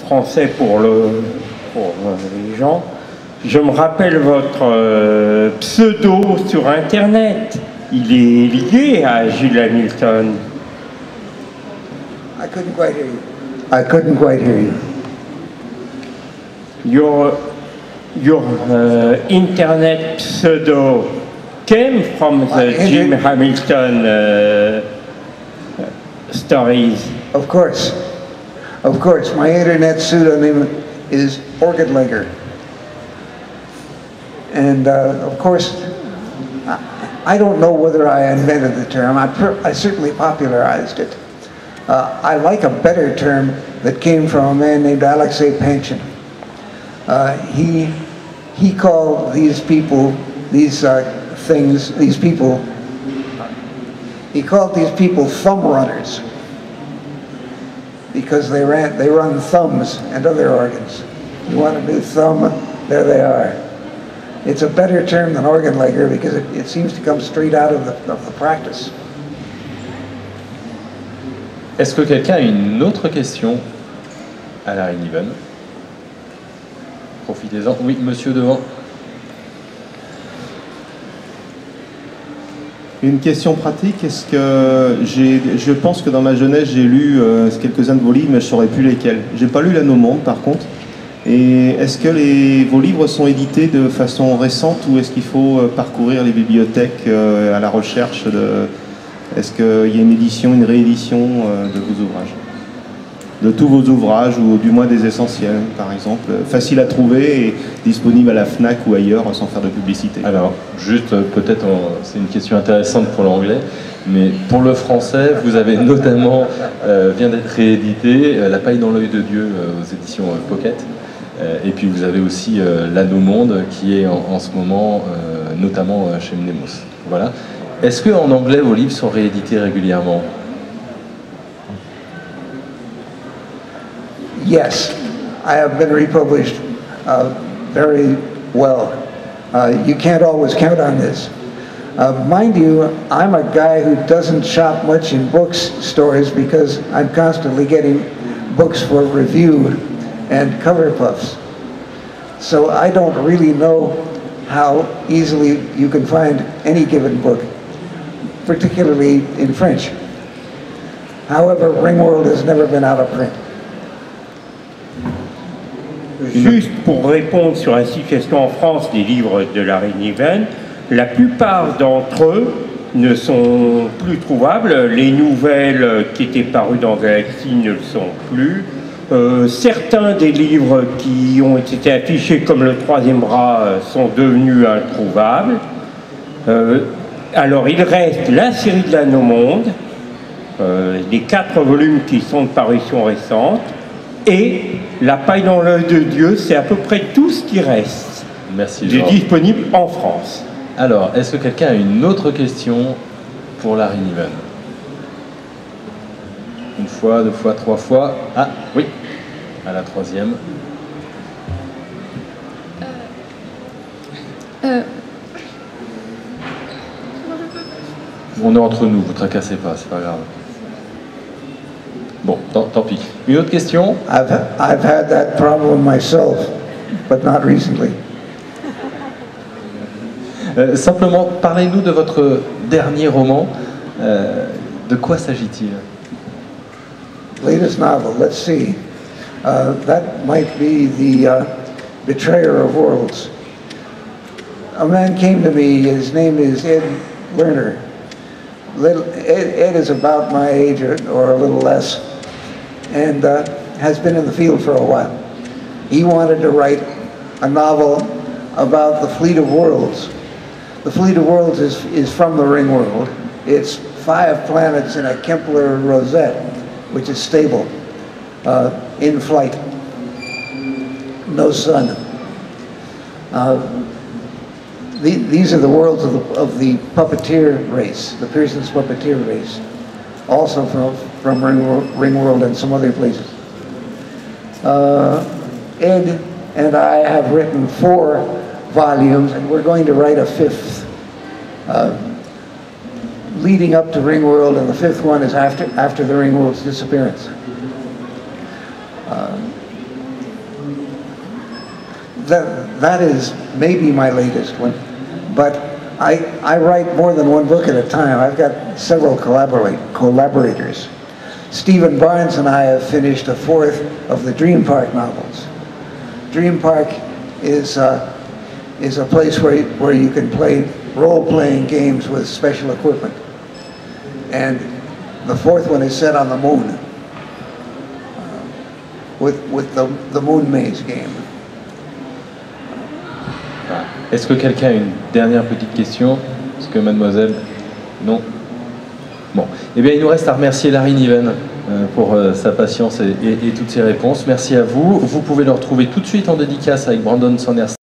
français pour les gens. Je me rappelle votre pseudo sur Internet. Il est lié à Gilles Hamilton. I couldn't quite hear you. I couldn't quite hear you. Your internet pseudo came from the Jim Hamilton stories. Of course. Of course. My internet pseudonym is Orchidlegger. And of course, I don't know whether I invented the term. I certainly popularized it. I like a better term that came from a man named Alexei Panshin. He called these people, he called these people thumb runners because they run thumbs and other organs. You want a new thumb? There they are. It's a better term than organ-legger because it seems to come straight out of the practice. Est-ce que quelqu'un a une autre question à Larry Niven? Profitez-en. Oui, monsieur devant. Une question pratique. Est-ce que je pense que dans ma jeunesse j'ai lu quelques-uns de vos livres, mais je ne saurais plus lesquels. J'ai pas lu l'Anneau Monde par contre. Et est-ce que vos livres sont édités de façon récente ou est-ce qu'il faut parcourir les bibliothèques à la recherche de... Est-ce qu'il y a une édition, une réédition de vos ouvrages? De tous vos ouvrages ou du moins des essentiels par exemple, facile à trouver et disponible à la FNAC ou ailleurs sans faire de publicité? Alors, juste peut-être, c'est une question intéressante pour l'anglais, mais pour le français, vous avez notamment, vient d'être réédité, La paille dans l'œil de Dieu aux éditions Pocket. Et puis vous avez aussi L'Anneau Monde qui est en ce moment notamment chez Mnemos. Voilà. Est-ce qu'en anglais vos livres sont réédités régulièrement? Yes, I have been republished very well. You can't always count on this. Mind you, I'm a guy who doesn't shop much in bookstores because I'm constantly getting books for review and cover puffs. So I don't really know how easily you can find any given book, particularly in French. However, Ringworld has never been out of print. Juste pour répondre sur la situation en France des livres de Larry Niven, la plupart d'entre eux ne sont plus trouvables. Les nouvelles qui étaient parues dans Galaxy ne le sont plus. Certains des livres qui ont été affichés comme Le Troisième Bras sont devenus introuvables. Alors il reste la série de l'Anneau Monde, les 4 volumes qui sont de parution récente, et La paille dans l'œil de Dieu, c'est à peu près tout ce qui reste. Merci Georges. Disponible en France. Alors, est-ce que quelqu'un a une autre question pour Larry Niven? Une fois, 2 fois, 3 fois. Ah, oui, à la 3e. On est entre nous, vous tracassez pas, c'est pas grave. Bon, tant pis. Une autre question? I've had that problem myself, but not recently. Simplement, parlez-nous de votre dernier roman. De quoi s'agit-il? Latest novel, let's see. That might be The Betrayer of Worlds. A man came to me, his name is Ed Lerner. Ed is about my age or a little less, and has been in the field for a while. He wanted to write a novel about the Fleet of Worlds. The Fleet of Worlds is from the Ring World. It's 5 planets in a Kepler rosette, which is stable, in flight, no sun. These are the worlds of the puppeteer race, the Pearson's puppeteer race, also from Ringworld and some other places. Ed and I have written 4 volumes, and we're going to write a 5th, leading up to Ringworld, and the 5th one is after the Ringworld's disappearance. that is maybe my latest one, but I write more than one book at a time. I've got several collaborators. Stephen Barnes and I have finished a fourth of the Dream Park novels. Dream Park is a place where you can play role-playing games with special equipment. And the fourth one is set on the moon, with the Moon Maze game. Est-ce que quelqu'un a une dernière petite question? Est-ce que mademoiselle? Non? Bon. Eh bien, il nous reste à remercier Larry Niven pour sa patience et toutes ses réponses. Merci à vous. Vous pouvez le retrouver tout de suite en dédicace avec Brandon Sanderson.